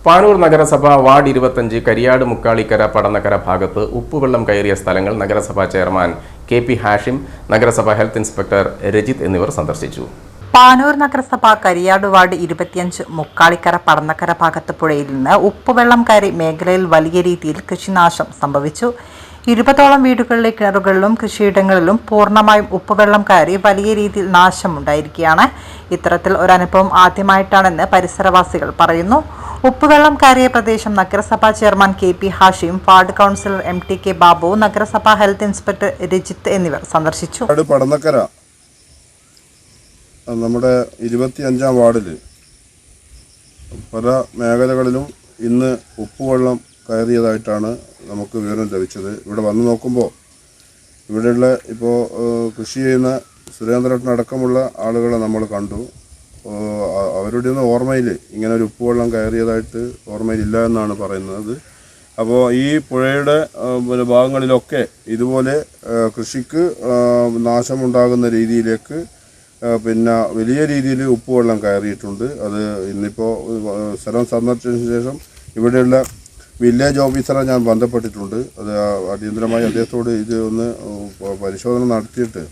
പാനൂർ നഗരസഭ വാർഡ് 25 കരിയാട് മുക്കാളിക്കര പടന്നക്കര ഭാഗത്ത് ഉപ്പുവെള്ളം കയറിയ സ്ഥലങ്ങൾ നഗരസഭാ ചെയർമാൻ കെ.പി. ഹാഷിം, നഗരസഭാ ഹെൽത്ത് ഇൻസ്പെക്ടർ രജിത് എന്നിവർ സന്ദർശിച്ചു. പാനൂർ നഗരസഭ കരിയാട് വാർഡ് 25 മുക്കാളിക്കര പടന്നക്കര ഭാഗത്ത് പുഴയിൽ നിന്ന് ഉപ്പുവെള്ളം കയറി മേഖലയിൽ വലിയ രീതിയിൽ കൃഷിനാശം സംഭവിച്ചു. 20ഓളം വീടുകളിലെ കിണറുകളിലും കൃഷിയിടങ്ങളിലും പൂർണ്ണമായും ഉപ്പുവെള്ളം കയറി വലിയ രീതിയിൽ നാശമുണ്ടായിരിക്കുകയാണ്. ഇത്തരത്തിൽ ഒരനുഭവം ആദ്യമായിട്ടാണെന്ന് പരിസരവാസികൾ പറയുന്നു. ഉപ്പുവെള്ളം കയറിയ പ്രദേശം നഗരസഭാ chairman K P. Hashim, ward councillor MTK Babu, നഗരസഭാ ഹെൽത്ത് ഇൻസ്പെക്ടർ രജിത്ത് എന്നിവർ സന്ദർശിച്ചു. പടന്നക്കര നമ്മുടെ 25-ാം വാർഡിൽ പല മേഖലകളിലും ഇന്ന് ഉപ്പുവെള്ളം കയറിയതായിട്ടാണ് നമുക്ക് വിവരം ലഭിച്ചത്. ഇവിടെ വന്ന് നോക്കുമ്പോൾ ഇവിടെയുള്ള ഇപ്പോൾ കൃഷി ചെയ്യുന്ന സുരേന്ദ്രനടക്കമുള്ള ആളുകളെ നമ്മൾ കണ്ടു. അവരുടെ ഒന്നും ഓർമ്മയിൽ ഇങ്ങനെ ഒരു ഉപ്പുവെള്ളം കയറിയതായിട്ട് ഓർമ്മയിലില്ല എന്നാണ് പറയുന്നത്. അപ്പോൾ ഈ പുഴയുടെ ഭാഗങ്ങളിലൊക്കെ ഇതുപോലെ കൃഷിക്ക് നാശമുണ്ടാകുന്ന രീതിയിലേക്ക് വലിയ രീതിയിൽ ഉപ്പുവെള്ളം കയറിയിട്ടുണ്ട്. അത് ഇന്നിപ്പോൾ സ്ഥലം സന്ദർശിച്ചതിന് ശേഷം ഇവിടെയുള്ള വില്ലേജ് ഓഫീസറെ ഞാൻ ബന്ധപ്പെട്ടിട്ടുണ്ട്. അത് അടിയന്തരമായി അദ്ദേഹത്തോട് ഇത് ഒന്ന് പരിശോധന നടത്തിയിട്ട്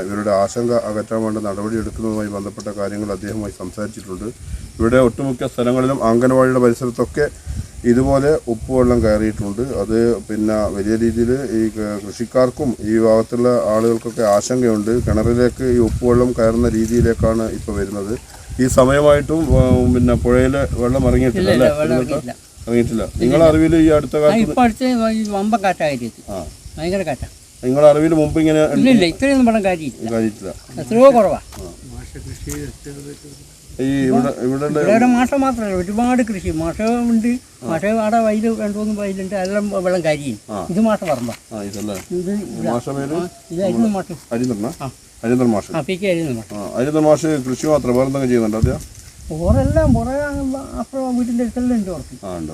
ഇവരുടെ ആശങ്ക അകറ്റാൻ വേണ്ട നടപടി എടുക്കുന്നതുമായി ബന്ധപ്പെട്ട കാര്യങ്ങൾ അദ്ദേഹവുമായി സംസാരിച്ചിട്ടുണ്ട്. ഇവിടെ ഒട്ടുമിക്ക സ്ഥലങ്ങളിലും അംഗനവാടിയുടെ പരിസരത്തൊക്കെ ഇതുപോലെ ഉപ്പുവെള്ളം കയറിയിട്ടുണ്ട്. അത് വലിയ രീതിയിൽ ഈ കൃഷിക്കാർക്കും ഈ ഭാഗത്തുള്ള ആളുകൾക്കൊക്കെ ആശങ്കയുണ്ട്. കിണറിലേക്ക് ഈ ഉപ്പുവെള്ളം കയറുന്ന രീതിയിലേക്കാണ് ഇപ്പോൾ വരുന്നത്. ഈ സമയമായിട്ടും പുഴയിലെ വെള്ളം ഇറങ്ങിയിട്ടില്ല. നിങ്ങളുടെ അറിവിൽ ഈ അടുത്ത കാലത്ത് നിങ്ങളുടെ അറിവിൽ മുമ്പ് ഇങ്ങനെ കാര്യമില്ല. എത്രയോ കുറവാ. ഈ ഇവിടെ മാഷ മാത്രമല്ല, ഒരുപാട് കൃഷി മാഷ ഉണ്ട്. മാഷ അവിടെ വയല് 2-3 വയലുണ്ട്. അതെല്ലാം വെള്ളം കരിയും. ഇത് മാഷ പറമ്പ. അരിന്തർ മാഷ് കൃഷി മാത്രം വേറെ എന്തെങ്കിലും ചെയ്യുന്നുണ്ടോ? ഓരെല്ലാം പുറ അപ്പുറം വീട്ടിൻ്റെ അടുത്തെല്ലാം ഉണ്ട്.